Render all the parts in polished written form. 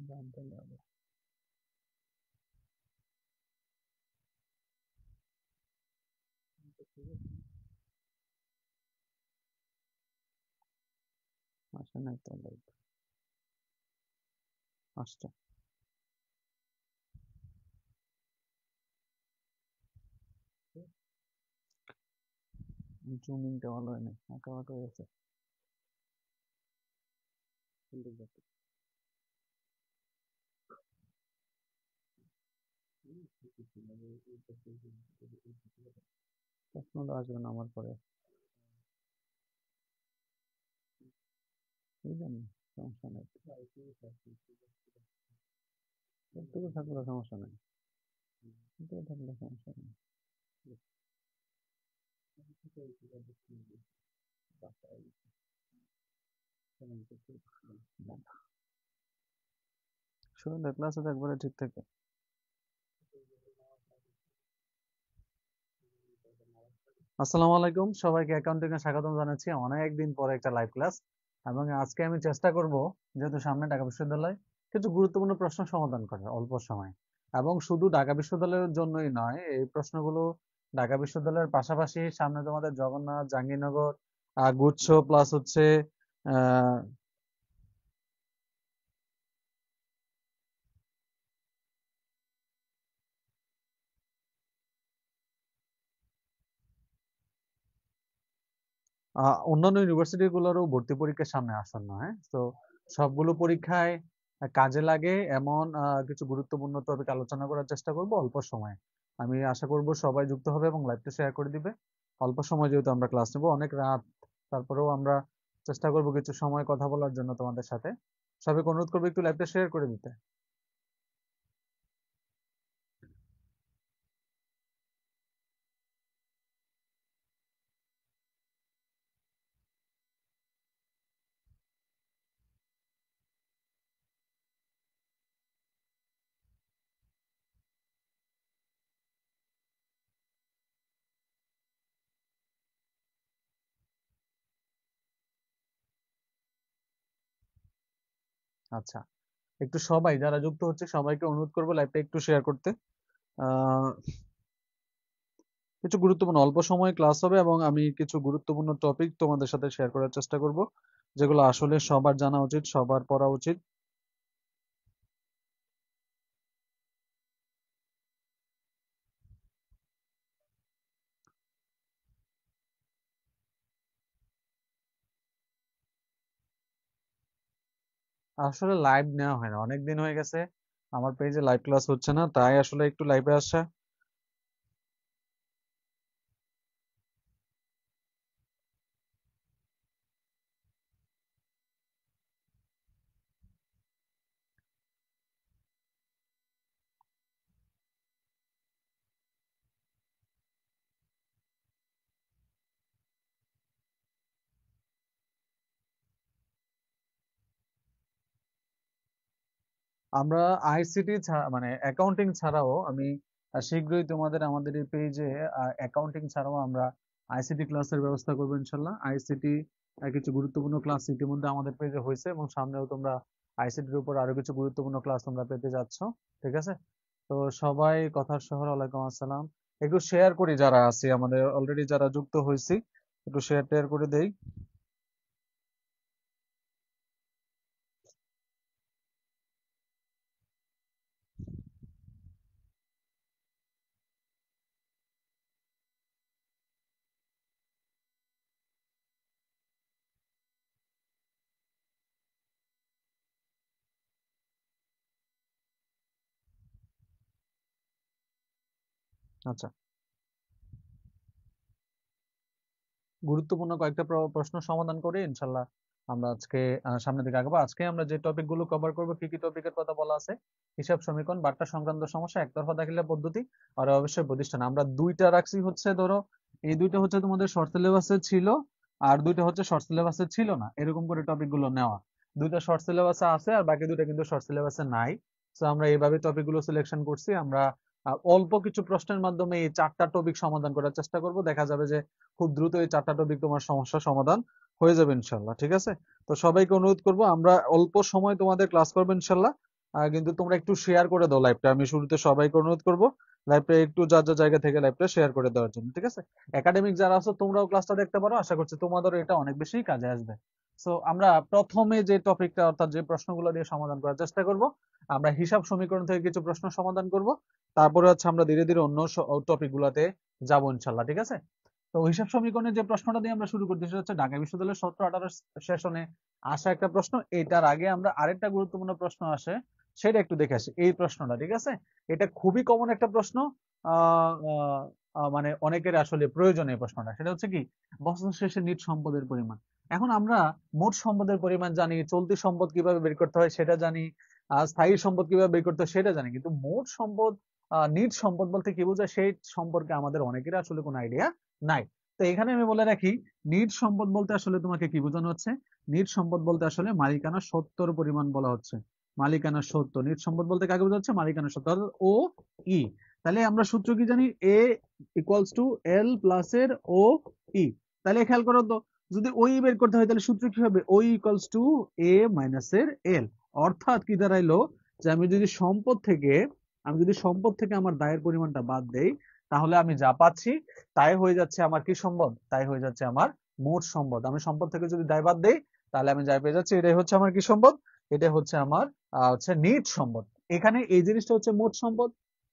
জানতে হবে। আসে নাই তো লাইভ আসছে। জুমিংটা ভালো হয় না, আঁকা বাঁকা হয়ে গেছে। প্রশ্নটা আসবে না আমার পরে, বুঝলেন? সমস্যা নাই, এটুকু থাকলে সমস্যা নাই, এটুকু থাকলে সমস্যা নেই। শুরুতে ক্লাসে তো একবারে ঠিক থাকে। আসসালামু আলাইকুম, সবাইকে অ্যাকাউন্টিং এ স্বাগতম জানাচ্ছি অনেকদিন পরে একটা লাইভ ক্লাস। এবং আজকে আমি চেষ্টা করব, যেহেতু সামনে ঢাকা বিশ্ববিদ্যালয়, কিছু গুরুত্বপূর্ণ প্রশ্ন সমাধান করার অল্প সময়। এবং শুধু ঢাকা বিশ্ববিদ্যালয়ের জন্যই নয়, এই প্রশ্নগুলো ঢাকা বিশ্ববিদ্যালয়ের পাশাপাশি সামনে তোমাদের জগন্নাথ, জাহাঙ্গীরনগর, গুচ্ছ প্লাস হচ্ছে আহ অন্যান্য ইউনিভার্সিটি গুলোরও ভর্তি পরীক্ষার সামনে আসন্ন। হ্যাঁ, তো সবগুলো পরীক্ষায় কাজে লাগে এমন কিছু গুরুত্বপূর্ণ টপিক আলোচনা করার চেষ্টা করব অল্প সময়ে। আমি আশা করব সবাই যুক্ত হবে এবং লাইভটা শেয়ার করে দিবে। অল্প সময় যেহেতু আমরা ক্লাস নেব, অনেক রাত, তারপরেও আমরা চেষ্টা করব কিছু সময় কথা বলার জন্য তোমাদের সাথে। সবাইকে অনুরোধ করবো একটু লাইভটা শেয়ার করে দিতে। আচ্ছা, একটু সবাই যারা যুক্ত হচ্ছে সবাইকে অনুরোধ করবো লাইভটা একটু শেয়ার করতে। আহ কিছু গুরুত্বপূর্ণ অল্প সময় ক্লাস হবে এবং আমি কিছু গুরুত্বপূর্ণ টপিক তোমাদের সাথে শেয়ার করার চেষ্টা করব, যেগুলো আসলে সবার জানা উচিত, সবার পড়া উচিত। আসলে লাইভ নেওয়া হয় না, অনেক দিন হয়ে গেছে আমার পেজে লাইভ ক্লাস হচ্ছে না, তাই আসলে একটু লাইভে আসা। আমরা আইসিটি মানে অ্যাকাউন্টিং ছাড়াও আমি শীঘ্রই তোমাদের আমাদের এই পেজে অ্যাকাউন্টিং ছাড়াও আমরা আইসিটি ক্লাসের ব্যবস্থা করবো ইনশাল্লাহ। আইসিটি কিছু গুরুত্বপূর্ণ ক্লাস ইতিমধ্যে আমাদের পেজে হয়েছে এবং সামনেও তোমরা আইসিটির উপর আরো কিছু গুরুত্বপূর্ণ ক্লাস তোমরা পেতে যাচ্ছ। ঠিক আছে, তো সবাই কথার শহর, ওয়ালাইকুম আসসালাম। একটু শেয়ার করি, যারা আছি আমাদের অলরেডি যারা যুক্ত হয়েছি, একটু শেয়ার টেয়ার করে দেই। আচ্ছা, গুরুত্বপূর্ণ কয়েকটা প্রশ্ন সমাধান করে ইনশাল্লাহ আমরা আজকে সামনের দিকে আগাবো। আজকে আমরা যে টপিক গুলো কভার করবো, কি কি টপিকের কথা বলা আছে: হিসাব সমীকরণ, বাট্টা সংক্রান্ত সমস্যা, একতরফা দাখিলা পদ্ধতি, আর অবশ্যই প্রতিষ্ঠান। আমরা দুইটা রাখছি হচ্ছে, ধরো এই দুইটা হচ্ছে তোমাদের শর্ট সিলেবাসে ছিল, আর দুইটা হচ্ছে শর্ট সিলেবাসে ছিল না, এরকম করে টপিক গুলো নেওয়া। দুইটা শর্ট সিলেবাসে আছে আর বাকি দুইটা কিন্তু শর্ট সিলেবাসে নাই। তো আমরা এইভাবে টপিক গুলো সিলেকশন করছি। আমরা অল্প কিছু প্রশ্নের মাধ্যমে এই 4টা টপিক সমাধান করার চেষ্টা করব। দেখা যাবে যে খুব দ্রুত এই 4টা টপিক তোমার সমস্যার সমাধান হয়ে যাবে ইনশাল্লাহ। ঠিক আছে, তো সবাইকে অনুরোধ করব, আমরা অল্প সময় তোমাদের ক্লাস করবো ইনশাল্লাহ। কিন্তু তোমরা একটু শেয়ার করে দাও লাইভটা। আমি শুরুতে সবাইকে অনুরোধ করব লাইভটা একটু যার যার জায়গা থেকে লাইভটা শেয়ার করে দেওয়ার জন্য। ঠিক আছে, একাডেমিক যারা আছো তোমরাও ক্লাসটা দেখতে পারো, আশা করছি তোমাদেরও এটা অনেক বেশি কাজে আসবে। সো আমরা প্রথমে যে টপিকটা অর্থাৎ যে প্রশ্নগুলো দিয়ে সমাধান করার চেষ্টা করব, আমরা হিসাব সমীকরণ থেকে কিছু প্রশ্ন সমাধান করব। তারপরে হচ্ছে আমরা ধীরে ধীরে অন্য টপিক গুলাতে যাবো ইনশাল্লাহ। ঠিক আছে, তো হিসাব সমীকরণের যে প্রশ্নটা দিয়ে আমরা শুরু করতে, সেটা হচ্ছে ঢাকা বিশ্ববিদ্যালয়ের 17-18 সেশনে আসা একটা প্রশ্ন। এটার আগে আমরা আরেকটা গুরুত্বপূর্ণ প্রশ্ন আসে, সেটা একটু দেখে আসি। এই প্রশ্নটা, ঠিক আছে, এটা খুবই কমন একটা প্রশ্ন। আহ আহ, মানে অনেকের আসলে প্রয়োজন এই প্রশ্নটা। সেটা হচ্ছে কি, বছর শেষে নিট সম্পদের পরিমাণ। এখন আমরা মোট সম্পদের পরিমাণ জানি, চলতি সম্পদ কিভাবে বের করতে হয় সেটা জানি, স্থায়ী সম্পদ কিভাবে বের করতে হয় সেটা জানি, কিন্তু মোট সম্পদ, নিট সম্পদ বলতে কি বোঝায় সেই সম্পর্কে আমাদের অনেকের আসলে কোনো আইডিয়া নাই। তো এখানে আমি বলে রাখি, নিট সম্পদ বলতে আসলে তোমাকে কি বোঝানো হচ্ছে। নিট সম্পদ বলতে আসলে মালিকানা সত্তর পরিমাণ বলা হচ্ছে। মালিকানা সত্য, নিট সম্পদ বলতে কাকে বোঝা হচ্ছে, মালিকানা সত্য, অর্থাৎ ও ই। তাহলে আমরা সূত্র কি জানি, এ ইকুয়ালস টু এল প্লাস এর ও ই। তাহলে খেয়াল করো তো, যদি ওই বের করতে হয় তাহলে সূত্র কি হবে, ওই ইকুয়ালস টু এ মাইনাস এর এল। অর্থাৎ কি দাঁড়াইলো, যে আমি যদি সম্পদ থেকে আমার দায়ের পরিমাণটা বাদ দেই, তাহলে আমি যা পাচ্ছি তাই হয়ে যাচ্ছে আমার কি সম্পদ, তাই হয়ে যাচ্ছে আমার মোট সম্পদ। আমি সম্পদ থেকে যদি দায় বাদ দেই, তাহলে আমি যাই পেয়ে যাচ্ছি, এটাই হচ্ছে আমার কি সম্পদ, এটা হচ্ছে আমার হচ্ছে নিট সম্পদ। এখানে এই জিনিসটা হচ্ছে মোট সম্পদ,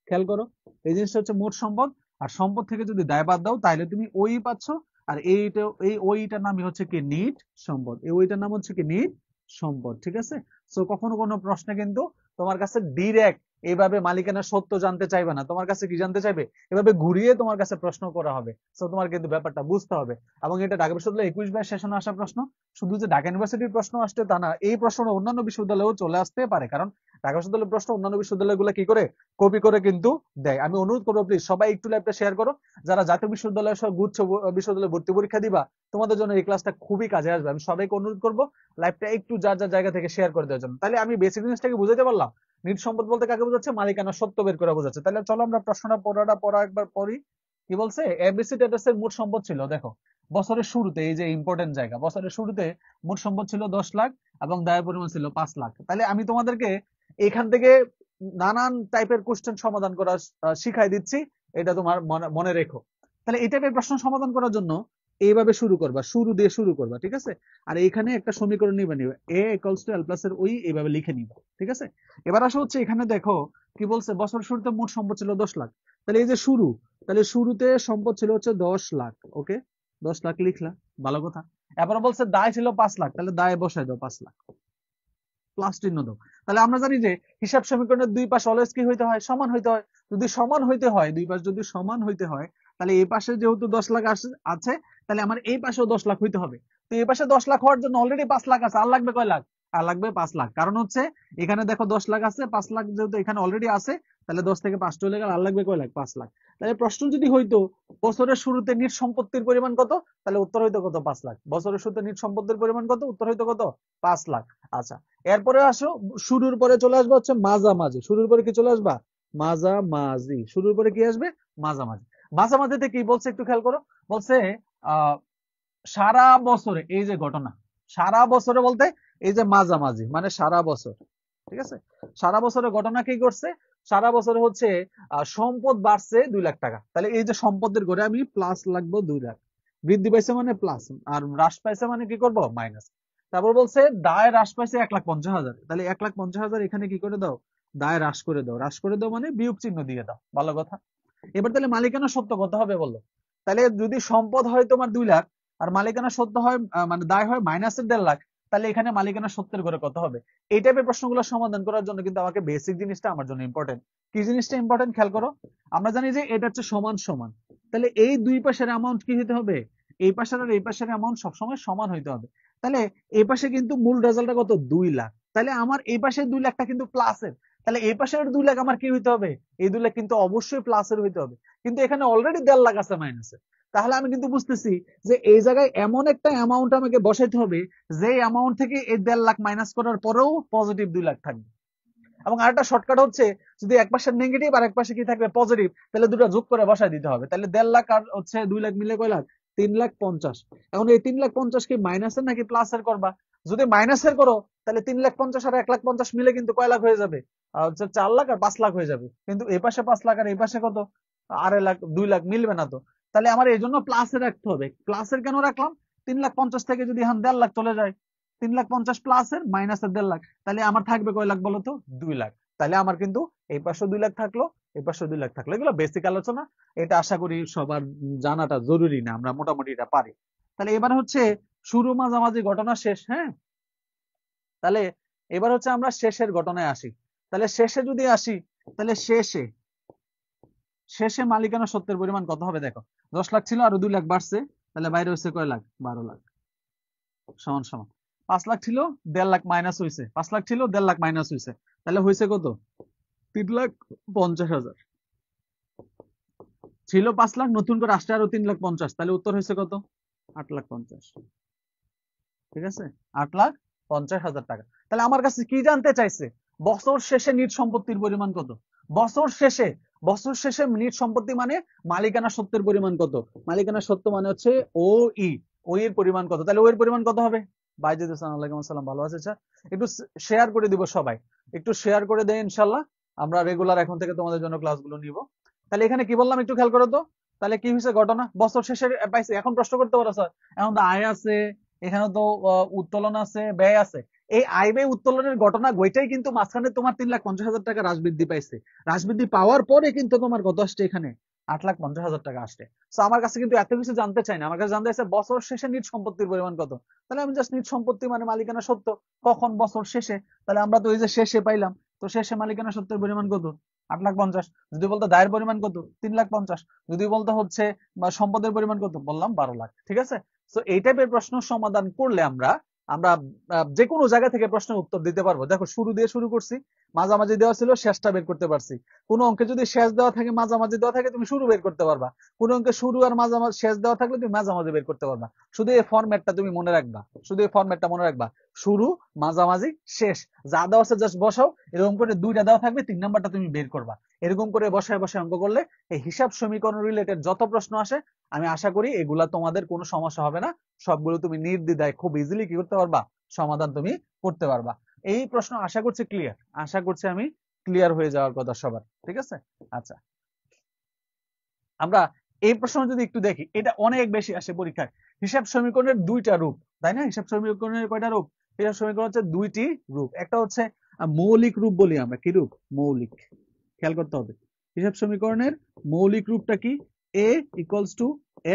খেয়াল করো, এই জিনিসটা হচ্ছে মোট সম্পদ। আর সম্পদ থেকে যদি দায় বাদ দাও, তাহলে তুমি ওই পাচ্ছ। আর এইটা, এই ওইটার নামই হচ্ছে কি নিট সম্পদ, এই ওইটার নাম হচ্ছে কি নিট সম্পদ। ঠিক আছে, সো কখনো কোনো প্রশ্নে কিন্তু তোমার কাছে ডিরেক্ট এইভাবে মালিকানার সত্য জানতে চাইবে না, তোমার কাছে কি জানতে চাইবে, এভাবে ঘুরিয়ে তোমার কাছে প্রশ্ন করা হবে। সো তোমার কিন্তু ব্যাপারটা বুঝতে হবে। এবং এটা ঢাকা বিশ্ববিদ্যালয় 21-22 সেশনে আসা প্রশ্ন। শুধু যে ঢাকা ইউনিভার্সিটির প্রশ্ন আসছে তা না, এই প্রশ্নটা অন্যান্য বিশ্ববিদ্যালয়েও চলে আসতে পারে, কারণ ঢাকা বিশ্ববিদ্যালয়ের প্রশ্ন অন্যান্য বিশ্ববিদ্যালয়গুলো কি করে কপি করে কিন্তু দেয়। আমি অনুরোধ করবো, প্লিজ সবাই একটু লাইভটা শেয়ার করো। যারা জাতীয় বিশ্ববিদ্যালয় সহ গুচ্ছ বিশ্ববিদ্যালয়ে ভর্তি পরীক্ষা দিবা, তোমাদের জন্য এই ক্লাসটা খুবই কাজে আসবে। আমি সবাইকে অনুরোধ করবো লাইভটা একটু যার যার জায়গা থেকে শেয়ার করে দেওয়ার জন্য। তাহলে আমি বেসিক জিনিসটাকে বুঝাতে পারলাম, নিট সম্পদ বলতে কাকে বোঝাচ্ছে, মালিকানা সত্য বের করে বোঝাচ্ছে। তাহলে চলো আমরা প্রশ্নটা পড়া একবার পড়ি। কি বলছে, এবিসি ট্রেডার্স এর মোট সম্পদ ছিল, দেখো বছরের শুরুতে, এই যে ইম্পর্টেন্ট জায়গা, বছরের শুরুতে মোট সম্পদ ছিল 10 লাখ এবং দায়ের পরিমাণ ছিল 5 লাখ। তাহলে আমি তোমাদেরকে এখান থেকে নানান টাইপের কোশ্চেন সমাধান করা শিখাই দিচ্ছি, এটা তোমার মনে রেখো। তাহলে এই টাইপের প্রশ্ন সমাধান করার জন্য এইভাবে শুরু করবা, শুরু দিয়ে শুরু করবা। ঠিক আছে, আর এইখানে একটা সমীকরণ নিবে, এ ইকুয়ালস টু এল প্লাস এর ওই, এইভাবে লিখে নিবা। ঠিক আছে, এবার আসা হচ্ছে, এখানে দেখো কি বলছে, বছর শুরুতে মোট সম্পদ ছিল 10 লাখ। তাহলে এই যে শুরু, তাহলে শুরুতে সম্পদ ছিল হচ্ছে 10 লাখ। ওকে, 10 লাখ লিখলা, ভালো কথা। এবার বলছে দায় ছিল 5 লাখ, তাহলে দায় বসায় দাও 5 লাখ, প্লাস চিহ্ন দাও। তাহলে আমরা জানি যে হিসাব সমীকরণের দুই পাশ অলওয়েজ কি হইতে হয়, সমান হইতে হয়। যদি সমান হইতে হয়, দুই পাশ যদি সমান হইতে হয়, তাহলে এই পাশে যেহেতু 10 লাখ আছে, তাহলে আমার এই পাশেও 10 লাখ হইতে হবে। তো এই পাশে 10 লাখ হওয়ার জন্য অলরেডি 5 লাখ আছে, আর লাগবে কয় লাখ, আর লাগবে 5 লাখ। কারণ হচ্ছে এখানে দেখো 10 লাখ আছে, 5 লাখ যেহেতু এখানে অলরেডি আছে, তাহলে 10 থেকে 5 চলে গেল, আর লাগবে কয় লাখ, 5 লাখ। তাহলে প্রশ্ন যদি হইতো বছরের শুরুতে নিট সম্পত্তির পরিমাণ কত, তাহলে উত্তর হইতো কত, 5 লাখ। বছরের শুরুতে নিট সম্পত্তির পরিমাণ কত, উত্তর হইতো কত, 5 লাখ। আচ্ছা, এরপরে আসো, শুরুর পরে চলে আসবে হচ্ছে মাঝামাঝি। শুরুর পরে কি চলে আসবা, মাঝামাঝি। শুরুর পরে কি আসবে, মাঝামাঝি। মাঝামাঝিতে কি বলছে একটু খেয়াল করো, বলছে আহ সারা বছরে, এই যে ঘটনা, সারা বছরে বলতে এই যে মাঝামাঝি মানে সারা বছর। ঠিক আছে, সারা বছরের ঘটনা কি করছে, সারা বছরে হচ্ছে সম্পদ বাড়ছে 2 লাখ টাকা। তাহলে এই যে সম্পদের ঘরে আমি প্লাস লাগবো 2 লাখ, বৃদ্ধি পাইছে মানে প্লাস, আর হ্রাস পাইছে মানে কি করব, মাইনাস। তারপর বলছে দায় হ্রাস পাইছে 1,50,000, তাহলে 1,50,000 এখানে কি করে দাও, দায় হ্রাস করে দাও, হ্রাস করে দাও মানে বিয়োগ চিহ্ন দিয়ে দাও, ভালো কথা। এবার তাহলে মালিকানা সত্য কত হবে বলো। তাহলে যদি সম্পদ হয় তোমার 2 লাখ, আর মালিকানা সত্য হয় মানে দায় হয় মাইনাসের 1.5 লাখ, তাহলে এখানে মালিকানা সত্যের করে কত হবে। এই টাইপের প্রশ্নগুলো সমাধান করার জন্য কিন্তু আমাকে বেসিক জিনিসটা আমার জন্য ইম্পর্টেন্ট। কি জিনিসটা ইম্পর্টেন্ট, খেয়াল করো। আমরা জানি যে এটা হচ্ছে সমান সমান, তাহলে এই দুই পাশের অ্যামাউন্ট কি হতে হবে, এই পাশের আর এই পাশের অ্যামাউন্ট সবসময় সমান হইতে হবে। তাহলে এই পাশে কিন্তু মূল রেজাল্টটা কত, 2 লাখ। তাহলে আমার এই পাশের 2 লাখটা কিন্তু প্লাসের, তাহলে এই পাশের 2 লাখ আমার কি হইতে হবে, এই 2 লাখ কিন্তু অবশ্যই প্লাসের হইতে হবে। কিন্তু এখানে অলরেডি 1.5 লাখ আছে মাইনাসে। তাহলে আমি কিন্তু বুঝতেছি যে এই জায়গায় এমন একটা অ্যামাউন্ট আমাকে বসাইতে হবে, যে অ্যামাউন্ট থেকে এই 1.5 লাখ মাইনাস করার পরেও পজিটিভ 2 লাখ থাকবে। এবং আরেকটা শর্টকাট হচ্ছে যদি এক পাশে নেগেটিভ আর এক পাশে কি থাকবে পজিটিভ, তাহলে দুটো যোগ করে বসায় দিতে হবে। তাহলে 1.5 লাখ আর হচ্ছে 2 লাখ মিলে কয় লাখ? 3,50,000। এখন এই 3,50,000 কি মাইনাসের নাকি প্লাসের করবা? যদি মাইনাসের করো তাহলে 3,50,000 আর 1,50,000 মিলে কিন্তু কয় লাখ হয়ে যাবে? হচ্ছে 4 লাখ আর 5 লাখ হয়ে যাবে। কিন্তু এই পাশে 5 লাখ আর এই পাশে কত? 2.5 লাখ, 2 লাখ মিলবে না তো। তাহলে আমার এই জন্য প্লাসে রাখতে হবে। প্লাসের কেন রাখলাম? 3,50,000 থেকে যদি এখন 1.5 লাখ চলে যায়, 3,50,000 প্লাসের মাইনাসের 1.5 লাখ, তাহলে আমার থাকবে কয় লাখ বলতো? 2 লাখ। তাহলে আমার কিন্তু এই পাশে 2 লাখ থাকলো, এই পাশে 2 লাখ থাকলো। এগুলো বেসিক আলোচনা, এটা আশা করি সবার জানাটা জরুরি না, আমরা মোটামুটি এটা পারি। তাহলে এবার হচ্ছে শুরু মাঝামাঝি ঘটনা শেষ। হ্যাঁ, তাহলে এবার হচ্ছে আমরা শেষের ঘটনায় আসি। তাহলে শেষে যদি আসি, তাহলে শেষে মালিকানা সত্ত্বের পরিমাণ কত হবে? দেখো 10 লাখ ছিল, আরো 2 লাখ বাড়ছে, তাহলে বাইরে হচ্ছে কয় লাখ? 12 লাখ সমান সমান 5 লাখ ছিল, 1.5 লাখ মাইনাস হয়েছে, 5 লাখ ছিল, 1.5 লাখ মাইনাস হয়েছে, তাহলে হয়েছে কত? 3,50,000 ছিল 5 লাখ, নতুন করে আসছে আরো 3,50,000, তাহলে উত্তর হয়েছে কত? 8,50,000। ঠিক আছে, 8,50,000 টাকা। তাহলে আমার কাছে কি জানতে চাইছে? বছর শেষে নিট সম্পত্তির পরিমাণ কত? বছর শেষে নিট সম্পত্তি মানে মালিকানা সত্ত্বের পরিমাণ কত? মালিকানা সত্ত্ব মানে হচ্ছে ও এর পরিমাণ কত? তাহলে ও এর পরিমাণ কত হবে? বাইজিদ হাসান, ওয়ালাইকুম আসসালাম, ভালো আছে স্যার? একটু শেয়ার করে দিব সবাই, একটু শেয়ার করে দেয় ইনশাল্লাহ। আমরা রেগুলার এখন থেকে তোমাদের জন্য ক্লাসগুলো নিব। তাহলে এখানে কি বললাম একটু খেয়াল করো তো। তাহলে কি হয়েছে ঘটনা? বছর শেষে পাইছে। এখন প্রশ্ন করতে পারো স্যার, এখন তো আয় আছে, এখানে তো উত্তোলন আছে, ব্যয় আছে। এই আয় ব্যয় উত্তোলনের ঘটনা গইটাই কিন্তু মাঝখানে তোমার 3,50,000 টাকা হ্রাস বৃদ্ধি পাইছে। হ্রাস বৃদ্ধি পাওয়ার পরে কিন্তু তোমার কত আসছে? এখানে 8,50,000 টাকা আসছে। তো আমার কাছে কিন্তু এত কিছু জানতে চাই না, আমার কাছে জানতে চাইছে বছর শেষে নিট সম্পত্তির পরিমাণ কত। তাহলে আমি জাস্ট নিট সম্পত্তি মানে মালিকানা সত্ত্ব, কখন? বছর শেষে। তাহলে আমরা তো এই যে শেষে পাইলাম, তো শেষে মালিকানা সত্ত্বের পরিমাণ কত? 8,50,000। যদি বলতো দায়ের পরিমাণ কত? 3,50,000। যদি বলতো হচ্ছে বা সম্পদের পরিমাণ কত? বললাম 12 লাখ। ঠিক আছে, তো এই টাইপের প্রশ্ন সমাধান করলে আমরা আমরা যে কোনো জায়গা থেকে প্রশ্নের উত্তর দিতে পারবো। দেখো শুরু দিয়ে শুরু করছি, মাঝামাঝি দেওয়া ছিল, শেষটা বের করতে পারছি। কোন অঙ্কে যদি শেষ দেওয়া থাকে, মাঝামাঝি দেওয়া থাকে, তুমি শুরু বের করতে পারবা। কোন অঙ্কে শুরু আর মাঝামাঝি শেষ দেওয়া থাকলে তুমি মাঝামাঝি বের করতে পারবা। শুধু এই ফরম্যাটটা তুমি মনে রাখবা, শুধু এই ফরম্যাটটা মনে রাখবা, শুরু, মাঝামাঝি, শেষ। যা দেওয়া আছে জাস্ট বসাও, এরকম করে 2টা দেওয়া থাকবে, 3 নাম্বারটা তুমি বের করবা। এরকম করে বসায় বসায় অঙ্ক করলে এই হিসাব সমীকরণ রিলেটেড যত প্রশ্ন আসে, আমি আশা করি এগুলা তোমাদের কোনো সমস্যা হবে না। সবগুলো তুমি নির্দ্বিধায় খুব ইজিলি কি করতে পারবা? সমাধান তুমি করতে পারবা। এই প্রশ্ন আশা করছি ক্লিয়ার, আশা করছি আমি ক্লিয়ার হয়ে যাওয়ার কথা সবার। ঠিক আছে, আচ্ছা আমরা এই প্রশ্ন যদি একটু দেখি, এটা অনেক বেশি আসে পরীক্ষায়। হিসাব সমীকরণের 2টা রূপ, তাই না? হিসাব সমীকরণের কয়টা রূপ? হিসাব সমীকরণ হচ্ছে 2টি রূপ। একটা হচ্ছে মৌলিক রূপ বলি আমরা, কি রূপ? মৌলিক। খেয়াল করতে হবে, হিসাব সমীকরণের মৌলিক রূপটা কি? a equals to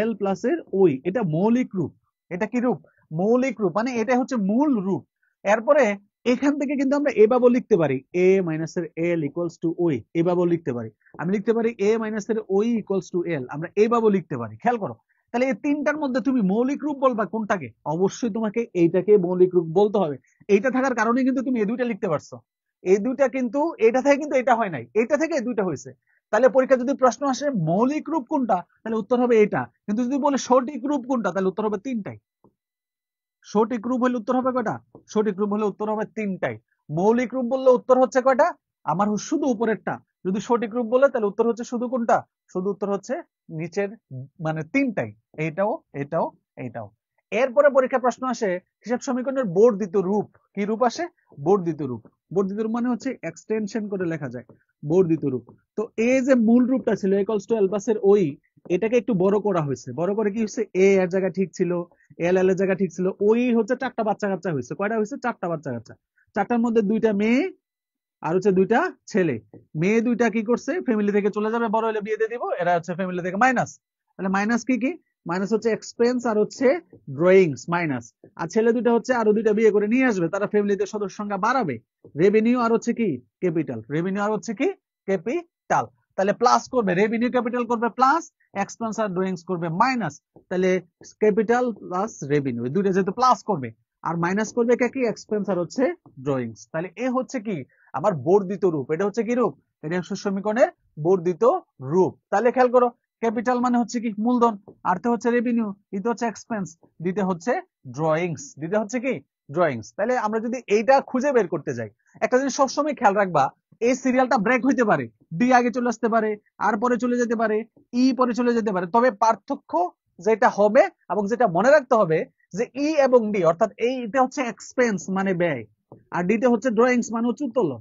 l plus এর ওই, এটা মৌলিক রূপ। এটা কি রূপ? মৌলিক রূপ, মানে এটা হচ্ছে মূল রূপ। এরপরে এখান থেকে কিন্তু আমরা এভাবে লিখতে পারি, a মাইনাস এর l ইকুয়ালস টু ওই, এভাবে লিখতে পারি। আমি লিখতে পারি a মাইনাস এর ওই ইকুয়ালস টু l, আমরা এইভাবে লিখতে পারি। খেয়াল করো, তাহলে এই তিনটার মধ্যে তুমি মৌলিক রূপ বলবা কোনটাকে? অবশ্যই তোমাকে এইটাকে মৌলিক রূপ বলতে হবে। এইটা থাকার কারণে কিন্তু তুমি এই দুইটা লিখতে পারছো। এই দুইটা কিন্তু এটা থেকে কিন্তু এটা হয় নাই, এটা থেকে এই দুইটা হয়েছে। তাহলে পরীক্ষা যদি প্রশ্ন আসে মৌলিক রূপ কোনটা, তাহলে উত্তর হবে এটা। কিন্তু যদি বলে সঠিক রূপ কোনটা, তাহলে উত্তর হবে তিনটাই। সঠিক রূপ হলে উত্তর হবে কয়টা? সঠিক রূপ হলে উত্তর হবে তিনটাই। মৌলিক রূপ বললে উত্তর হচ্ছে কয়টা? আমার শুধু উপরেরটা। যদি সঠিক রূপ বলে তাহলে উত্তর হচ্ছে শুধু কোনটা? শুধু উত্তর হচ্ছে নিচের, মানে তিনটাই, এইটাও, এটাও, এইটাও। এরপরে পরীক্ষা প্রশ্ন আসে হিসাব সমীকরণের বর্ধিত রূপ। কি রূপ আসে? বর্ধিত রূপ। বর্ধিত রূপ মানে হচ্ছে এক্সটেনশন করে লেখা যায়, বর্ধিত রূপ। তো এই যে মূল রূপটা ছিল ইকুয়ালস টু l প্লাস এর ওই, এটাকে একটু বড় করা হয়েছে। বড় করে কি হচ্ছে? a এর জায়গা ঠিক ছিল, এল এর জায়গা ঠিক ছিল, ওই হচ্ছে 4টা বাচ্চা কাচ্চা হয়েছে। কয়টা হয়েছে? 4টা বাচ্চা কাচ্চা। 4টার মধ্যে 2টা মেয়ে আর হচ্ছে 2টা ছেলে। মেয়ে 2টা কি করছে? ফ্যামিলি থেকে চলে যাবে, বড় হলে বিয়ে দিয়ে দিব, এরা হচ্ছে ফ্যামিলি থেকে মাইনাস। তাহলে মাইনাস কি কি? মাইনাস হচ্ছে এক্সপেন্স আর হচ্ছে ড্রয়িংস মাইনাস। আর ছেলে 2টা হচ্ছে আরো 2টা বিয়ে করে নিয়ে আসবে, তারা ফ্যামিলিতে সদস্য সংখ্যা বাড়াবে। রেভিনিউ আর হচ্ছে কি? ক্যাপিটাল। রেভিনিউ আর হচ্ছে কি? ক্যাপিটাল। তাহলে প্লাস করবে, রেভিনিউ ক্যাপিটাল করবে প্লাস, এক্সপেন্স আর ড্রয়িংস করবে মাইনাস। তাহলে ক্যাপিটাল প্লাস রেভিনিউ, দুইটা যেহেতু প্লাস করবে, আর মাইনাস করবে কি? এক্সপেন্স আর হচ্ছে ড্রয়িংস। তাহলে এ হচ্ছে কি? আমার বর্ধিত রূপ। এটা হচ্ছে কি রূপ? এটা হচ্ছে সমীকরণের বর্ধিত রূপ। তাহলে খেয়াল করো, ক্যাপিটাল মানে হচ্ছে কি? মূলধন, আরতে হচ্ছে রেভিনিউ, ইতে হচ্ছে এক্সপেন্স, দিতে হচ্ছে ড্রয়িংস, দিতে হচ্ছে কি? ড্রয়িংস। তাহলে আমরা যদি এইটা খুঁজে বের করতে যাই, একটা জিনিস সবসময় খেয়াল রাখবা, এই সিরিয়ালটা ব্রেক হইতে পারে, ডি আগে চলে আসতে পারে, আর পরে চলে যেতে পারে, ই পরে চলে যেতে পারে, তবে পার্থক্য যেটা হবে এবং যেটা মনে রাখতে হবে যে ই এবং ডি, অর্থাৎ এইটা হচ্ছে এক্সপেন্স মানে ব্যয়, আর ডিতে হচ্ছে ড্রয়িংস মানে হচ্ছে উত্তোলন,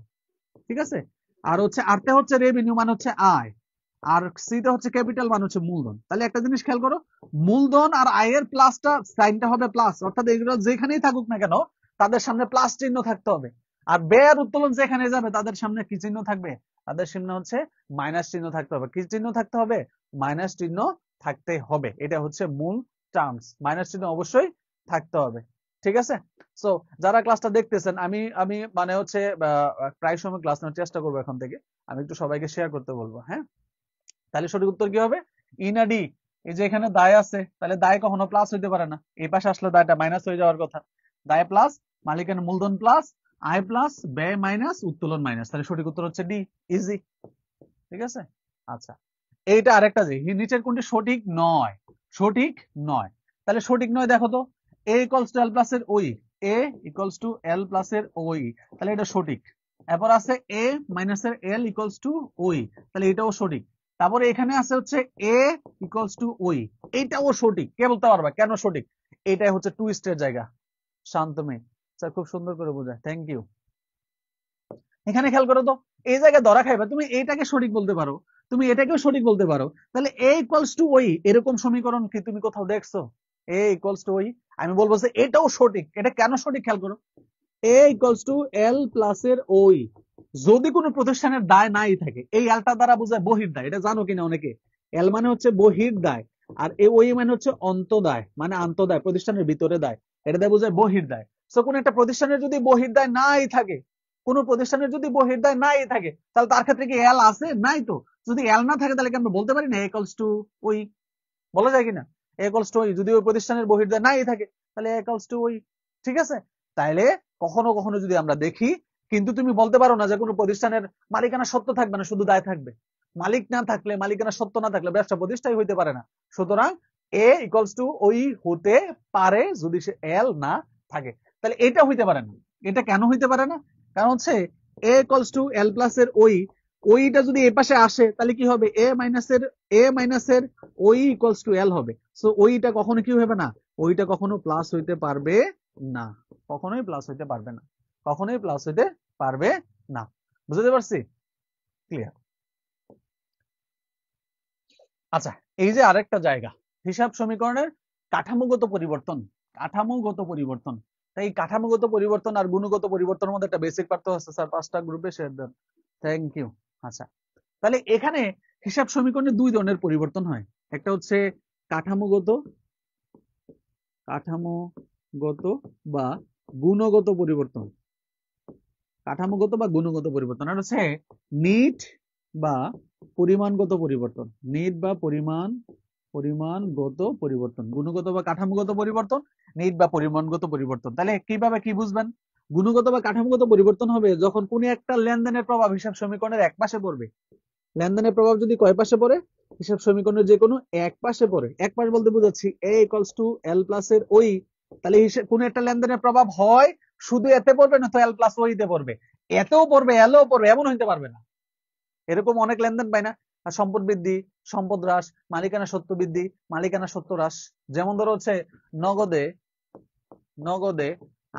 ঠিক আছে, আর হচ্ছে আরতে হচ্ছে রেভিনিউ মানে হচ্ছে আয়, আর সিতে হচ্ছে ক্যাপিটাল মানে হচ্ছে মূলধন। তাহলে একটা জিনিস খেয়াল করো, মূলধন আর আয়ের প্লাসটা সাইনটা হবে প্লাস, অর্থাৎ এগুলো যেখানেই থাকুক না কেন তাদের সামনে প্লাস চিহ্ন থাকতে হবে। আর ব্যয় আর উত্তোলন যেখানে যাবে তাদের সামনে কি চিহ্ন থাকবে? তাদের সামনে হচ্ছে মাইনাস চিহ্ন থাকতে হবে। কি চিহ্ন থাকতে হবে? মাইনাস চিহ্ন থাকতে হবে। এটা হচ্ছে মূল টার্মস, মাইনাস চিহ্ন অবশ্যই থাকতে হবে, ঠিক আছে। সো যারা ক্লাসটা দেখতেছেন, আমি আমি মানে হচ্ছে প্রায় সময় ক্লাস নেওয়ার চেষ্টা করবো এখন থেকে, আমি একটু সবাইকে শেয়ার করতে বলবো, হ্যাঁ। তাহলে সঠিক উত্তর কি হবে? ই না ডি? এই যে এখানে দায় আছে, তাহলে দায় কখনো প্লাস হইতে পারে না, এই পাশে আসলে দায়টা মাইনাস হয়ে যাওয়ার কথা। দায় প্লাস, মালিকানা মূলধন প্লাস, আয় প্লাস, ব্যয় মাইনাস, উত্তোলন মাইনাস, তাহলে সঠিক উত্তর হচ্ছে ডি, ইজি, ঠিক আছে। আচ্ছা, এইটা আরেকটা যে নিচের কোনটি সঠিক নয়? সঠিক নয়, তাহলে সঠিক নয় দেখো তো, এ ইকুয়ালস টু এল প্লাস এর ওই, এ ইকুয়ালস টু এল প্লাস এর ওই, তাহলে এটা সঠিক। এরপর আছে এ মাইনাস এর এল ইকুয়ালস টু ওই, তাহলে এটাও সঠিক। তারপরে এখানে আছে হচ্ছে এ ইকুয়ালস টু ওই, এইটাও সঠিক। কে বলতে পারবা কেন সঠিক? এটাই হচ্ছে টুইস্টের জায়গা। শান্ত মেয়ে স্যার খুব সুন্দর করে বোঝায়, থ্যাংক ইউ। এখানে খেয়াল করো তো, এই জায়গায় ধরা খাইবা, তুমি এইটাকে সঠিক বলতে পারো, তুমি এটাকেও সঠিক বলতে পারো, তাহলে এ ইকুয়ালস টু ওই এরকম সমীকরণ কি তুমি কোথাও দেখছো? এ ইকুয়ালস টু ওই, আমি বলবো যে এটাও সঠিক। এটা কেন সঠিক খেয়াল করো, এ ইকুয়ালস টু এল প্লাস এর ওই, যদি কোনো প্রতিষ্ঠানের দায় নাই থাকে, এই এলটা দ্বারা বোঝায় বহির্দায়, এটা জানো কিনা অনেকে। এল মানে হচ্ছে বহির্দায়, আর এ ওই মানে হচ্ছে অন্তদায়, মানে আন্তদায়, প্রতিষ্ঠানের ভিতরে দায়, এটা দিয়ে বোঝায় বহির্দায়। তো কোন একটা প্রতিষ্ঠানের যদি বহির্দায় নাই থাকে, কোন প্রতিষ্ঠানের যদি বহির্দায় নাই থাকে, তাহলে তার ক্ষেত্রে কি এল আছে? নাই তো। যদি এল না থাকে তাহলে কি আমরা বলতে পারি না ইকুয়ালস টু ওই? বলা যায় কিনা ইকুয়ালস টু ওই? যদি ওই প্রতিষ্ঠানের বহির্দায় নাই থাকে তাহলে ইকুয়ালস টু ওই, ঠিক আছে। তাইলে কখনো কখনো যদি আমরা দেখি, কিন্তু তুমি বলতে পারো না যে কোনো প্রতিষ্ঠানের মালিকানা সত্ত্ব থাকবে না, শুধু দায় থাকবে। মালিক না থাকলে, মালিকানা সত্ত্ব না থাকলে ব্যবসা প্রতিষ্ঠাই হইতে পারে না। সুতরাং এ ইকুয়ালস টু ওই হতে পারে যদি সে এল না থাকে। তাহলে এটা হইতে পারে না। এটা কেন হইতে পারে না? কারণ হচ্ছে এ ইকুয়ালস টু এল প্লাস এর ওই, ওইটা যদি এ পাশে আসে তাহলে কি হবে? এ মাইনাস এর ওই ইকুয়ালস টু এল হবে। সো ওইটা কখনো কি হবে না? ওইটা কখনো প্লাস হইতে পারবে না, কখনোই প্লাস হইতে পারবে না, কখনোই প্লাস হইতে পারবে না। বুঝতে পারছি? ক্লিয়ার? আচ্ছা, এই যে আরেকটা জায়গা, হিসাব সমীকরণের কাঠামোগত পরিবর্তন, কাঠামোগত পরিবর্তন। তাই এই কাঠামোগত পরিবর্তন আর গুণগত পরিবর্তনের মধ্যে একটা বেসিক পার্থক্য আছে স্যার, 5টা গ্রুপে শেয়ার দেন, থ্যাংক ইউ। আচ্ছা, তাহলে এখানে হিসাব সমীকরণে দুই ধরনের পরিবর্তন হয়, একটা হচ্ছে কাঠামোগত, কাঠামোগত বা গুণগত পরিবর্তন, কাঠামোগত বা গুণগত পরিবর্তন, আর হচ্ছে নিট বা পরিমাণগত পরিবর্তন, নিট বা পরিমাণগত পরিবর্তন, গুণগত বা কাঠামোগত পরিবর্তন, নিট বা পরিমাণগত পরিবর্তন। তাহলে কিভাবে কি বুঝবেন? গুণগত বা কাঠামোগত পরিবর্তন হবে যখন কোন একটা লেনদেনের প্রভাব হিসাব সমীকরণের এক পাশে পড়বে। লেনদেনের প্রভাব যদি কয় পাশে পড়ে? হিসাব সমীকরণের যে কোনো এক পাশে পড়ে। এক পাশ বলতে বুঝাচ্ছি এ ইকুয়ালস টু এল প্লাস এর ওই, তাহলে কোন একটা লেনদেনের প্রভাব হয় শুধু এতে পড়বে না তো এল প্লাস ওই তে পড়বে, এতেও পড়বে এলও পড়বে, এমন হইতে পারবে না। এরকম অনেক লেনদেন পাই না, সম্পদ বৃদ্ধি, সম্পদ হ্রাস, মালিকানা সত্ত্ব বৃদ্ধি, মালিকানা সত্ত্ব হ্রাস। যেমন ধরো হচ্ছে নগদে, নগদে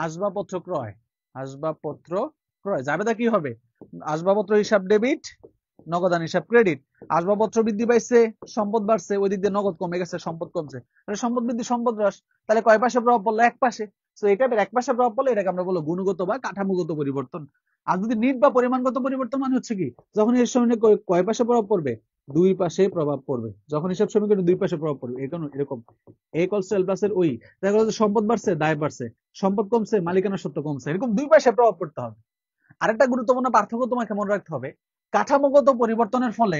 আসবাবপত্র ক্রয়, আসবাবপত্র ক্রয়, জাবেদা কি হবে? আসবাবপত্র হিসাব ডেবিট, নগদান হিসাব ক্রেডিট। আসবাবপত্র বৃদ্ধি পাইছে, সম্পদ বাড়ছে, ওই দিক দিয়ে নগদ কমে গেছে, সম্পদ কমছে, তাহলে সম্পদ বৃদ্ধি সম্পদ হ্রাস। তাহলে কয় পাশে প্রভাব পড়লো? এক পাশে। তো এটা এক পাশে প্রভাব পড়লে এটাকে আমরা বলবো গুণগত বা কাঠামোগত পরিবর্তন। আর যদি নিট বা পরিমাণগত পরিবর্তন মানে হচ্ছে কি, যখন এর সঙ্গে কয় পাশে প্রভাব পড়বে? দুই পাশে প্রভাব পড়বে। যখন হিসাব সমীকরণে দুই পাশে প্রভাব পড়বে, এরকম এ ইকুয়ালস টু এল প্লাস এর ওই, দেখা গেল সম্পদ বাড়ছে, দায় বাড়ছে, সম্পদ কমছে, মালিকানা সত্ত্ব কমছে, এরকম দুই পাশে প্রভাব পড়তে হবে। আরেকটা গুরুত্বপূর্ণ পার্থক্য তোমাকে মনে রাখতে হবে, কাঠামোগত পরিবর্তনের ফলে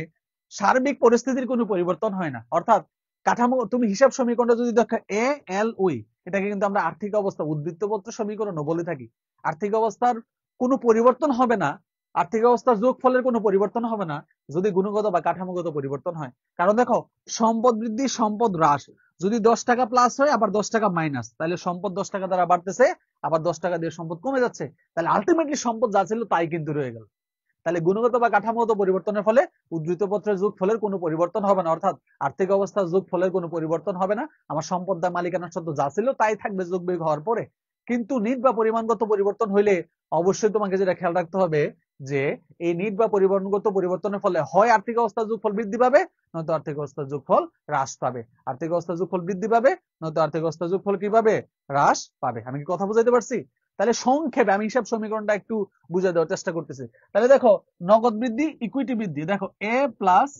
সার্বিক পরিস্থিতির কোনো পরিবর্তন হয় না। অর্থাৎ কাঠামো, তুমি হিসাব সমীকরণটা যদি দেখো এ এল ওই, এটাকে কিন্তু আমরা আর্থিক অবস্থা উদ্বৃত্তপত্র সমীকরণও বলে থাকি। আর্থিক অবস্থার কোনো পরিবর্তন হবে না, আর্থিক অবস্থার যোগফলের কোনো পরিবর্তন হবে না যদি গুণগত বা কাঠামোগত পরিবর্তন হয়। কারণ দেখো, সম্পদ বৃদ্ধি সম্পদ হ্রাস, যদি 10 টাকা প্লাস হয় আবার 10 টাকা মাইনাস, তাহলে সম্পদ 10 টাকা দ্বারা বাড়তেছে, আবার 10 টাকা দিয়ে সম্পদ কমে যাচ্ছে, তাহলে আলটিমেটলি সম্পদ যা ছিল তাই কিন্তু রয়ে গেল। তাহলে গুণগত বা কাঠামোগত পরিবর্তনের ফলে উদ্ধৃত পত্রের যোগফলের কোনো পরিবর্তন হবে না, অর্থাৎ আর্থিক অবস্থার যোগফলের কোনো পরিবর্তন হবে না। আমার সম্পদ বা মালিকানা সত্ত্ব যা ছিল তাই থাকবে যোগ বিয়োগ হওয়ার পরে। কিন্তু নিট বা পরিমাণগত পরিবর্তন হইলে অবশ্যই তোমাকে যেটা খেয়াল রাখতে হবে যে এই নিট বা পরিমাণগত পরিবর্তনের ফলে হয় আর্থিক অবস্থার যোগফল বৃদ্ধি পাবে, নয়তো আর্থিক অবস্থার যোগফল হ্রাস পাবে। আর্থিক অবস্থার যোগফল বৃদ্ধি পাবে, নয়তো আর্থিক অবস্থার যোগফল কি পাবে? হ্রাস পাবে। আমি কি কথা বুঝাইতে পারছি? তাহলে সংক্ষেপে আমি হিসাব সমীকরণটা একটু বুঝিয়ে দেওয়ার চেষ্টা করতেছি। তাহলে দেখো, নগদ বৃদ্ধি, ইকুইটি বৃদ্ধি, দেখো এ প্লাস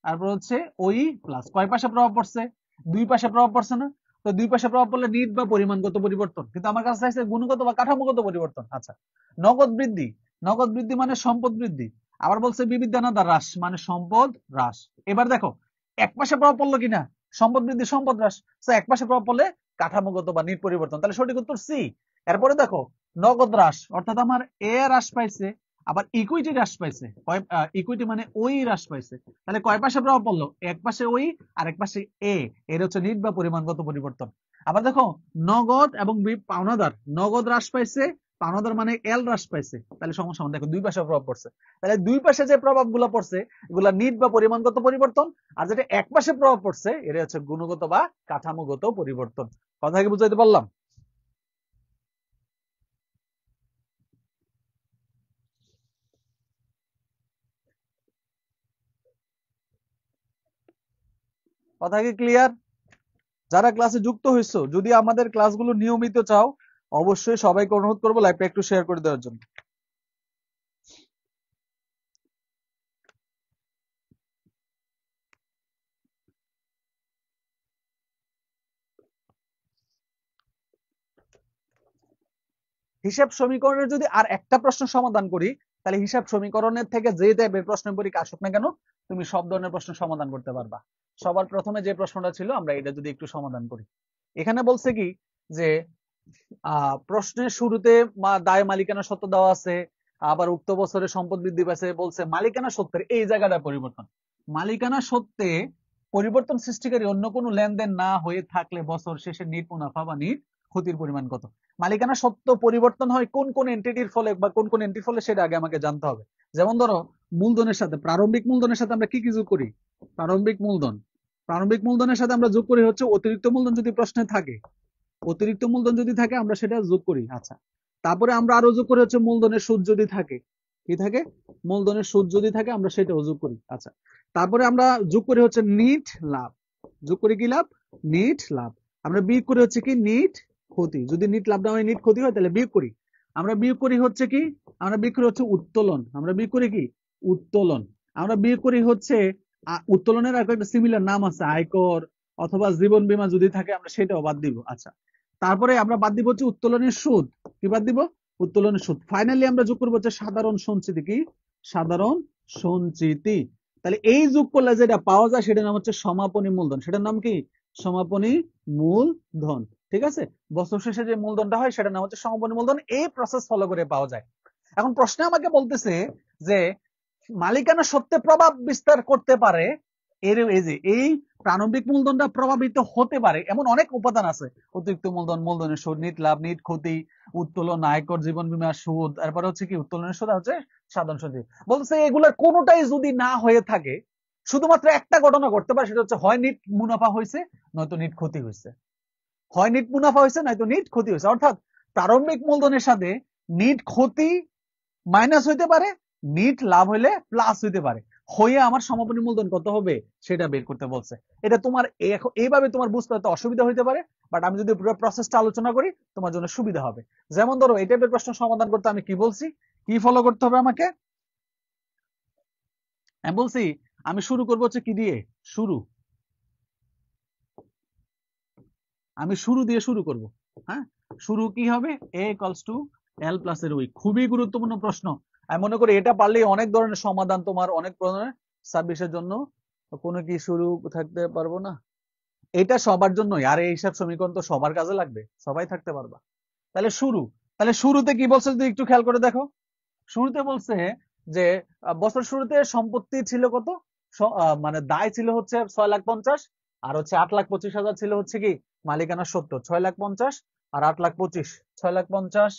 তারপর হচ্ছে ওই প্লাস, কয় পাশে প্রভাব পড়ছে? দুই পাশে প্রভাব পড়ছে না? তো দুই পাশে প্রভাব পড়লে নিট বা পরিমাণগত পরিবর্তন, কিন্তু আমার কাছে চাইছে গুণগত বা কাঠামোগত পরিবর্তন। আচ্ছা, নগদ বৃদ্ধি, নগদ বৃদ্ধি মানে সম্পদ বৃদ্ধি, আবার বলছে বিবিধতানাদার হ্রাস মানে সম্পদ হ্রাস। এবার দেখো এক পাশে প্রভাব পড়লো কিনা, সম্পদ বৃদ্ধি সম্পদ হ্রাস, তো এক পাশে প্রভাব পড়লে কাঠামোগত বা নিট পরিবর্তন, তাহলে সঠিক উত্তর সি। এরপরে দেখো নগদ হ্রাস, অর্থাৎ আমার এ হ্রাস পাইছে, আবার ইকুইটি হ্রাস পাইছে, ইকুইটি মানে ওই হ্রাস পাইছে, তাহলে কয় পাশে প্রভাব পড়লো? এক পাশে ওই আর এক পাশে এ, এর হচ্ছে নিট বা পরিমাণগত পরিবর্তন। আবার দেখো নগদ এবং পাওনাদার, নগদ হ্রাস পাইছে, পাওনাদার মানে এল হ্রাস পাইছে, তাহলে সমস্যা দেখো দুই পাশে প্রভাব পড়ছে, তাহলে দুই পাশে যে প্রভাব গুলো পড়ছে এগুলা নিট বা পরিমাণগত পরিবর্তন, আর যেটা এক পাশে প্রভাব পড়ছে এটা হচ্ছে গুণগত বা কাঠামোগত পরিবর্তন। কথা কি বুঝাইতে পারলাম? কথা কি ক্লিয়ার? যারা ক্লাসে যুক্ত হয়েছো, যদি আমাদের ক্লাসগুলো নিয়মিত চাও, অবশ্যই সবাইকে অনুরোধ করবো লাইভটা একটু শেয়ার করে দেওয়ার জন্য। হিসাব সমীকরণের যদি আর একটা প্রশ্ন সমাধান করি, তাহলে হিসাব সমীকরণের থেকে যে টাইপের প্রশ্নের পরীক্ষা আসুক না কেন, তুমি সব ধরনের প্রশ্ন সমাধান করতে পারবা। সবার প্রথমে যে প্রশ্নটা ছিল আমরা এটা যদি একটু সমাধান করি, এখানে বলছে কি যে প্রশ্নের শুরুতে দায় মালিকানা সত্ত্ব দেওয়া আছে, আবার উক্ত বছরে সম্পদ বৃদ্ধি পাইছে, বলছে মালিকানা সত্ত্বের এই জায়গাটা পরিবর্তন, মালিকানা সত্ত্বে পরিবর্তন সৃষ্টিকারী অন্য কোনো লেনদেন না হয়ে থাকলে বছর শেষে নিট মুনাফা বা নিট ক্ষতির পরিমাণ কত? মালিকানা সত্ত্ব পরিবর্তন হয় কোন কোন এন্টিটির ফলে বা কোন কোন এন্টিটির ফলে সেটা আগে আমাকে জানতে হবে। যেমন ধরো মূলধনের সাথে, প্রারম্ভিক মূলধনের সাথে আমরা কি কি যোগ করি? প্রারম্ভিক মূলধন, প্রারম্ভিক মূলধনের সাথে আমরা যোগ করি হচ্ছে অতিরিক্ত মূলধন যদি প্রশ্নে থাকে, অতিরিক্ত মূলধন যদি থাকে আমরা সেটা যোগ করি। আচ্ছা, তারপরে আমরা আরো যোগ করি হচ্ছে মূলধনের সুদ যদি থাকে, কি থাকে? মূলধনের সুদ যদি থাকে আমরা সেটাও যোগ করি। আচ্ছা, তারপরে আমরা যোগ করি হচ্ছে নিট লাভ, যোগ করি কি লাভ? নিট লাভ। আমরা বিয়োগ করি হচ্ছে কি? নিট ক্ষতি। যদি নিট লাভ না হয় নিট ক্ষতি হয় তাহলে বিয়োগ করি। আমরা বিয়োগ করি হচ্ছে কি? আমরা বিয়োগ করি হচ্ছে উত্তোলন। আমরা বিয়োগ করি কি? উত্তোলন। আমরা বিয়োগ করি হচ্ছে উত্তোলনের আর একটা সিমিলার নাম আছে, আয়কর অথবা জীবন বীমা যদি থাকে আমরা সেটাও বাদ দিব। আচ্ছা, তারপরে আমরা বাদ দিব হচ্ছে উত্তোলনের সুদ। কি বাদ দিব? উত্তোলনের সুদ। ফাইনালি আমরা যোগ করবো হচ্ছে সাধারণ সঞ্চিতি। কি? সাধারণ সঞ্চিতি। তাহলে এই যোগ করলে যেটা পাওয়া যায় সেটার নাম হচ্ছে সমাপনী মূলধন। সেটার নাম কি? সমাপনী মূলধন। ঠিক আছে, বছর শেষে যে মূলধনটা হয় সেটার নাম হচ্ছে সমাপনী মূলধন। এই প্রসেস ফলো করে পাওয়া যায়। এখন প্রশ্নে আমাকে বলতেছে যে মালিকানা সত্ত্বে প্রভাব বিস্তার করতে পারে, এর এই যে এই প্রারম্ভিক মূলধনটা প্রভাবিত হতে পারে এমন অনেক উপাদান আছে। অতিরিক্ত মূলধন, মূলধনের সুদ, নিট লাভ, নিট ক্ষতি, উত্তোলন, আয়কর, জীবন বীমা, সুদ, তারপরে হচ্ছে কি উত্তোলনের সুদ, হচ্ছে সাধারণ সঞ্চয়। বলছে এগুলার কোনোটাই যদি না হয়ে থাকে, শুধুমাত্র একটা ঘটনা ঘটতে পারে, সেটা হচ্ছে হয় নিট মুনাফা হয়েছে নয়তো নিট ক্ষতি হয়েছে, হয় নিট মুনাফা হয়েছে নয়তো নিট ক্ষতি হয়েছে। অর্থাৎ প্রারম্ভিক মূলধনের সাথে নিট ক্ষতি মাইনাস হইতে পারে, নিট লাভ হইলে প্লাস হইতে পারে, হয়ে আমার সমাপনী মূলধন কত হবে সেটা বের করতে বলছে। এটা তোমার এইভাবে তোমার বুঝতে হয়তো অসুবিধা হইতে পারে, বাট আমি যদি পুরো প্রসেসটা আলোচনা করি তোমার জন্য সুবিধা হবে। যেমন ধরো এই টাইপের প্রশ্ন সমাধান করতে আমি কি বলছি, কি ফলো করতে হবে আমাকে? আমি বলছি আমি শুরু করবো হচ্ছে কি দিয়ে? শুরু, আমি শুরু দিয়ে শুরু করব। হ্যাঁ, শুরু কি হবে? a equals to l plus এর ওই। খুবই গুরুত্বপূর্ণ প্রশ্ন। আমি মনে করি এটা পারলেই অনেক ধরনের সমাধান তোমার অনেক ধরনের সাবজেক্টের জন্য। কোনো কি শুরু থাকতে পারবো না? এটা সবার জন্যই, আর এই হিসাব সমীকরণ তো সবার কাজে লাগবে, সবাই থাকতে পারবা। তাহলে শুরু, তাহলে শুরুতে কি বলছে যদি একটু খেয়াল করে দেখো। শুরুতে বলছে যে বছর শুরুতে সম্পত্তি ছিল কত? মানে দায় ছিল হচ্ছে 6,50,000, আর হচ্ছে 8,25,000 ছিল হচ্ছে কি মালিকানা সত্ত্ব। 6,50,000 আর 8,25,000, 6,50,000,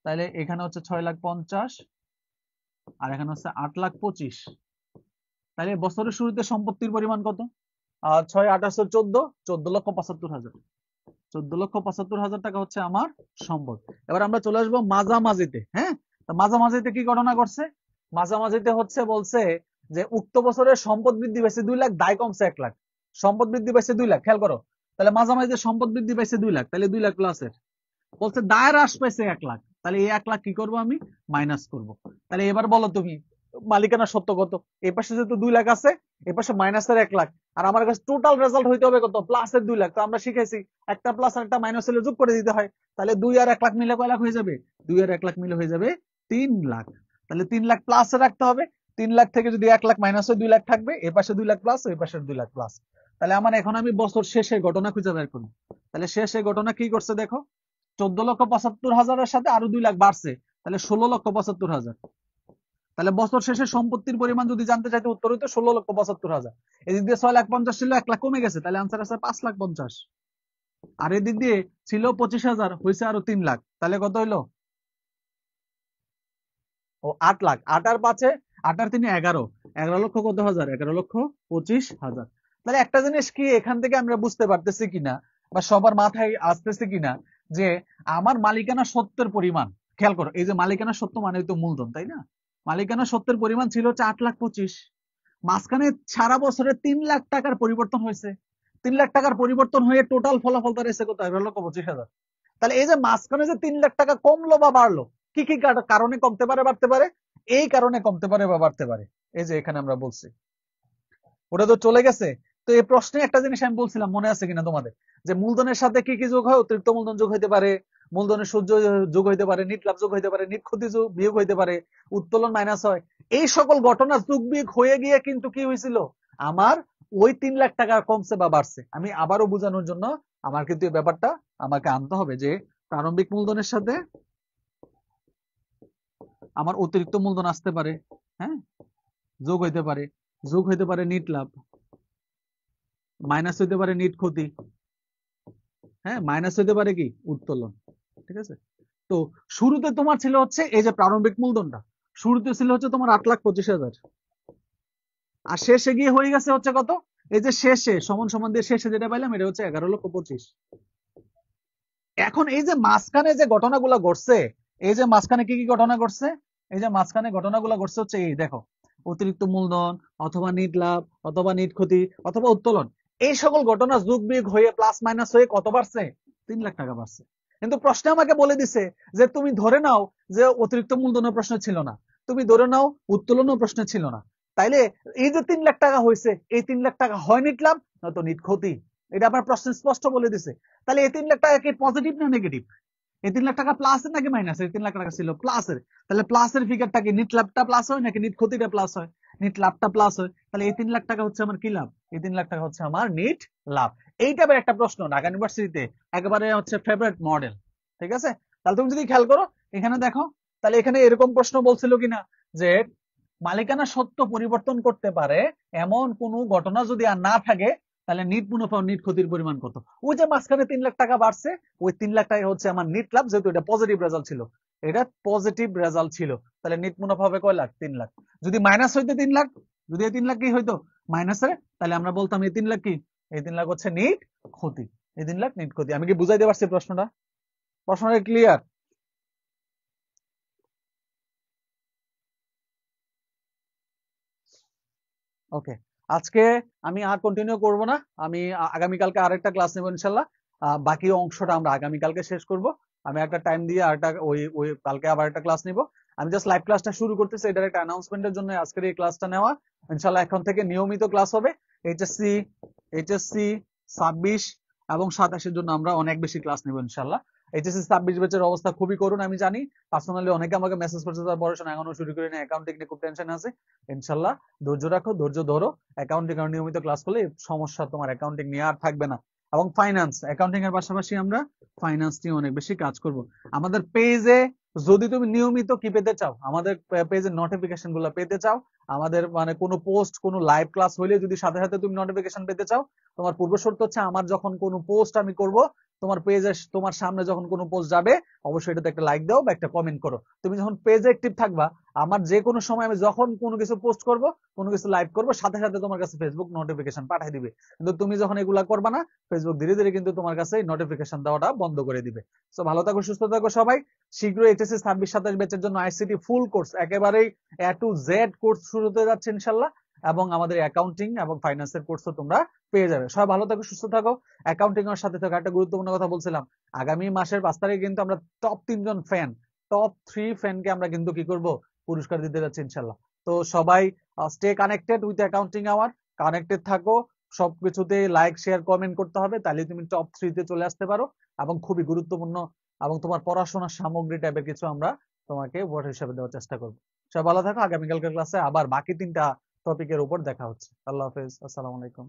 তাহলে এখানে হচ্ছে 6,50,000 আর এখানে হচ্ছে 8,25,000। তাহলে বছরের শুরুতে সম্পত্তির পরিমাণ কত? 6 8 14, 14,75,000। 14,75,000 টাকা হচ্ছে আমার সম্পদ। এবার আমরা চলে আসবো মাঝামাঝিতে। হ্যাঁ, মাঝামাঝিতে কি ঘটনা ঘটছে? মাঝামাঝিতে হচ্ছে বলছে যে উক্ত বছরের সম্পদ বৃদ্ধি পাইছে 2 লাখ, দায় কমছে 1 লাখ। সম্পদ বৃদ্ধি পাইছে 2 লাখ, খেয়াল করো। তাহলে মাঝামাঝিতে সম্পদ বৃদ্ধি পাইছে 2 লাখ, তাহলে 2 লাখ প্লাসের। বলছে দায় হ্রাস পাইছে 1 লাখ, তাহলে এই 1 লাখ কি করব আমি? মাইনাস করব। তাহলে এবার বলো তুমি মালিকানা সত্য কত? এই পাশে যেহেতু 2 লাখ আছে, এই পাশে মাইনাসের 1 লাখ, আর আমার কাছে টোটাল রেজাল্ট হইতে হবে কত? প্লাসের 2 লাখ। তো আমরা শিখাইছি একটা প্লাস আর একটা মাইনাস হলে যোগ করে দিতে হয়। তাহলে 2 আর 1 লাখ মিলে কয় লাখ হয়ে যাবে? 2 আর 1 লাখ মিলে হয়ে যাবে 3 লাখ। তাহলে 3 লাখ প্লাসে রাখতে হবে। 3 লাখ থেকে যদি 1 লাখ মাইনাস হয় 2 লাখ থাকবে, এই পাশে 2 লাখ প্লাস, এই পাশে 2 লাখ প্লাস। তাহলে আমার এখন আমি বছর শেষে ঘটনা খুঁজে বের করব। তাহলে শেষে ঘটনা কি করছে দেখো, 14,75,000-এর সাথে আরো 2 লাখ বাড়ছে, তাহলে 16,75,000। তাহলে বছর শেষে সম্পত্তির পরিমাণ যদি জানতে চাইতে উত্তর হইতো 16,75,000। এদিক দিয়ে 6,50,000 ছিল, 1 লাখ কমে গেছে, তাহলে আনসার আছে 5,50,000। আর এদিক দিয়ে ছিল 25,000, হয়েছে আরো 3 লাখ, তাহলে কত হইলো? ও 8 লাখ। 8 আর 5-এ 8 আর 3-এ 11, 11 লক্ষ কত হাজার? 11,25,000। তাহলে একটা জিনিস কি এখান থেকে আমরা বুঝতে পারতেছি কিনা বা সবার মাথায় আসতেছে কিনা যে আমার মালিকানা সত্ত্বের পরিমাণ, খেয়াল করো, এই যে মালিকানা সত্ত্ব মানে তো মূলধন, তাই না? মালিকানা সত্ত্বের পরিমাণ ছিল হচ্ছে 8,25,000। মাঝখানে সারা বছরে 3 লাখ টাকার পরিবর্তন হয়েছে। 3 লাখ টাকার পরিবর্তন হয়ে টোটাল ফলাফল দাঁড়িয়েছে কত? 11,25,000। তাহলে এই যে মাঝখানে যে 3 লাখ টাকা কমলো বা বাড়লো, কি কি কারণে কমতে পারে বাড়তে পারে? এই কারণে কমতে পারে বা বাড়তে পারে, এই যে এখানে আমরা বলছি। ওটা তো চলে গেছে। তো এই প্রশ্নে একটা জিনিস আমি বলছিলাম, মনে আছে কিনা তোমাদের, যে মূলধনের সাথে কি কি যোগ হয়? অতিরিক্ত মূলধন যোগ হইতে পারে, মূলধনের সূর্য যোগ হইতে পারে, নিট লাভ যোগ হইতে পারে, নিট ক্ষতি বিয়োগ হইতে পারে, উত্তোলন মাইনাস হয়। এই সকল ঘটনা যোগ বিয়োগ হয়ে গিয়ে কিন্তু কি হয়েছিল, আমার ওই 3 লাখ টাকা কমছে বা বাড়ছে। আমি আবারও বোঝানোর জন্য আমার কিন্তু এই ব্যাপারটা আমাকে আনতে হবে যে প্রারম্ভিক মূলধনের সাথে আমার অতিরিক্ত মূলধন আসতে পারে, হ্যাঁ, যোগ হইতে পারে, যোগ হইতে পারে নিট লাভ, মাইনাস হইতে পারে নিট ক্ষতি, হ্যাঁ, মাইনাস হইতে পারে কি? উত্তোলন। ঠিক আছে? তো শুরুতে তোমার ছিল হচ্ছে এই যে প্রারম্ভিক মূলধনটা, শুরুতে ছিল হচ্ছে তোমার 8,25,000, আর শেষে গিয়ে হয়ে গেছে হচ্ছে কত? এই যে শেষে সমান সমান দিয়ে শেষে যেটা পাইলাম এটা হচ্ছে 11,25,000। এখন এই যে মাঝখানে যে ঘটনাগুলো ঘটছে, এই যে মাঝখানে কি কি ঘটনা ঘটছে, এই যে মাঝখানে ঘটনাগুলো ঘটছে হচ্ছে এই দেখো, অতিরিক্ত মূলধন অথবা নিট লাভ অথবা নিট ক্ষতি অথবা উত্তোলন, এই সকল ঘটনা যোগ বিয়োগ হয়ে প্লাস মাইনাস হয়ে কত বাড়ছে? 3 লাখ টাকা বাড়ছে। কিন্তু প্রশ্নে আমাকে বলে দিছে যে তুমি ধরে নাও যে অতিরিক্ত মূলধনের প্রশ্ন ছিল না, তুমি ধরে নাও উত্তোলনের প্রশ্ন ছিল না, তাইলে এই যে 3 লাখ টাকা হয়েছে, এই 3 লাখ টাকা হয় নিট লাভ নয়তো নিট ক্ষতি, এটা আপনার প্রশ্ন স্পষ্ট বলে দিছে। তাহলে এই 3 লাখ টাকা কি পজিটিভ না নেগেটিভ? এই 3 লাখ টাকা প্লাসের নাকি মাইনাস? এই 3 লাখ টাকা ছিল প্লাসের। তাহলে প্লাসের ফিগারটা কি নিট লাভটা প্লাস হয় নাকি নিট ক্ষতিটা প্লাস হয়? নিট লাভটা প্লাস হয়। তাহলে এই 3 লাখ টাকা হচ্ছে আমার কি লাভ? এই 3 লাখ টাকা হচ্ছে আমার নিট লাভ। এইটা আবার একটা প্রশ্ন ঢাকা ইউনিভার্সিটিতে একেবারে হচ্ছে ফেভারিট মডেল। ঠিক আছে? তাহলে তুমি যদি খেয়াল করো এখানে দেখো, তাহলে এখানে এরকম প্রশ্ন বলছিল কিনা যে মালিকানা সত্ত্ব পরিবর্তন করতে পারে এমন কোন ঘটনা যদি আর না থাকে, তাহলে নিট মুনাফা ও নিট ক্ষতির পরিমাণ কত? ওই যে মাঝখানে 3 লাখ টাকা বাড়ছে, ওই 3 লাখ টাকা হচ্ছে আমার নিট লাভ, যেহেতু এটা পজিটিভ রেজাল্ট ছিল, এটা পজিটিভ রেজাল্ট ছিল। তাহলে নিট মুনাফা হবে কয় লাখ? 3 লাখ। যদি মাইনাস হইতো 3 লাখ, যদি এই 3 লাখ কি হইতো মাইনাসে, তাহলে আমরা বলতাম এই 3 লাখ কি? এই 3 লাখ হচ্ছে নিট ক্ষতি, এই 3 লাখ নিট ক্ষতি। আমি কি বুঝাইতে পারছি প্রশ্নটা? প্রশ্নটা ক্লিয়ার? ওকে, আজকে আমি আর কন্টিনিউ করব না। আমি আগামীকালকে আরেকটা ক্লাস নেব ইনশাল্লাহ। বাকি অংশটা আমরা আগামীকালকে শেষ করব। আমি একটা টাইম দিয়ে আরেকটা ওই ওই কালকে আবার একটা ক্লাস নিব। আমি জাস্ট লাইভ ক্লাসটা শুরু করতেছি, এটার একটা অ্যানাউন্সমেন্টের জন্য আজকের এই ক্লাসটা নেওয়া। ইনশাল্লাহ এখন থেকে নিয়মিত ক্লাস হবে। এইচএসসি এইচএসসি 26 এবং 27-এর জন্য আমরা অনেক বেশি ক্লাস নেব ইনশাল্লাহ। এইচএসসি 26 ব্যাচের অবস্থা খুবই করুণ, আমি জানি। পার্সোনালি অনেকে আমাকে মেসেজ করছে তার পড়াশোনা এখনো শুরু করিনি, অ্যাকাউন্টিং নিয়ে খুব টেনশন আছে। ইনশাল্লাহ ধৈর্য রাখো, ধৈর্য ধরো। অ্যাকাউন্টিং এর নিয়মিত ক্লাস করলে সমস্যা তোমার অ্যাকাউন্টিং নিয়ে আর থাকবে না। এবং ফাইন্যান্স, অ্যাকাউন্টিং এর পাশাপাশি আমরা ফাইন্যান্স নিয়ে অনেক বেশি কাজ করব। আমাদের পেজে যদি তুমি নিয়মিত কি পেতে চাও, আমাদের পেজের নোটিফিকেশন গুলো পেতে চাও, আমাদের মানে কোনো পোস্ট কোনো লাইভ ক্লাস হইলে যদি সাথে সাথে তুমি নোটিফিকেশন পেতে চাও, তোমার পূর্ব শর্ত হচ্ছে আমার যখন কোনো পোস্ট আমি করব তোমার পেজে তোমার সামনে যখন কোনো পোস্ট যাবে অবশ্যই এটাতে একটা লাইক দাও বা একটা কমেন্ট করো। তুমি যখন পেজে অ্যাক্টিভ থাকবা, আমার যে কোনো সময় আমি যখন কোনো কিছু পোস্ট করব, কোনো কিছু লাইভ করব, সাথে সাথে তোমার কাছে ফেসবুক নোটিফিকেশন পাঠিয়ে দিবে। কিন্তু তুমি যখন এগুলা করবা না, ফেসবুক ধীরে ধীরে কিন্তু তোমার কাছে নোটিফিকেশন দেওয়াটা বন্ধ করে দিবে। তো ভালো থাকো, সুস্থ থাকো সবাই। শীঘ্রই এইচএসসি 26-27 ব্যাচের জন্য আইসিটি ফুল কোর্স, একেবারেই এ টু জেড কোর্স শুরু হতে যাচ্ছে ইনশাল্লাহ। এবং আমাদের অ্যাকাউন্টিং এবং ফাইন্যান্সের কোর্সও তোমরা পেয়ে যাবে। সবাই ভালো থাকো, সুস্থ থাকো। অ্যাকাউন্টিং এর সাথে থাকো, একটা গুরুত্বপূর্ণ কথা বলছিলাম, আগামী মাসের 5 তারিখে কিন্তু আমরা টপ 3 ফ্যানকে আমরা কিন্তু কি করব, পুরস্কার দিতে যাচ্ছি ইনশাল্লাহ। তো সবাই stay connected with accounting hour, connected থাকো। সবকিছুতে লাইক শেয়ার কমেন্ট করতে হবে, তাহলে তুমি টপ 3 তে চলে আসতে পারো। এবং খুবই গুরুত্বপূর্ণ এবং তোমার পড়াশোনার সামগ্রী টাইপের কিছু আমরা তোমাকে উপহার হিসেবে দেওয়ার চেষ্টা করবো। সবাই ভালো থাকো, আগামীকালকার ক্লাসে আবার বাকি 3টা টপিকের উপর দেখা হচ্ছে। আল্লাহ হাফেজ, আসসালামু আলাইকুম।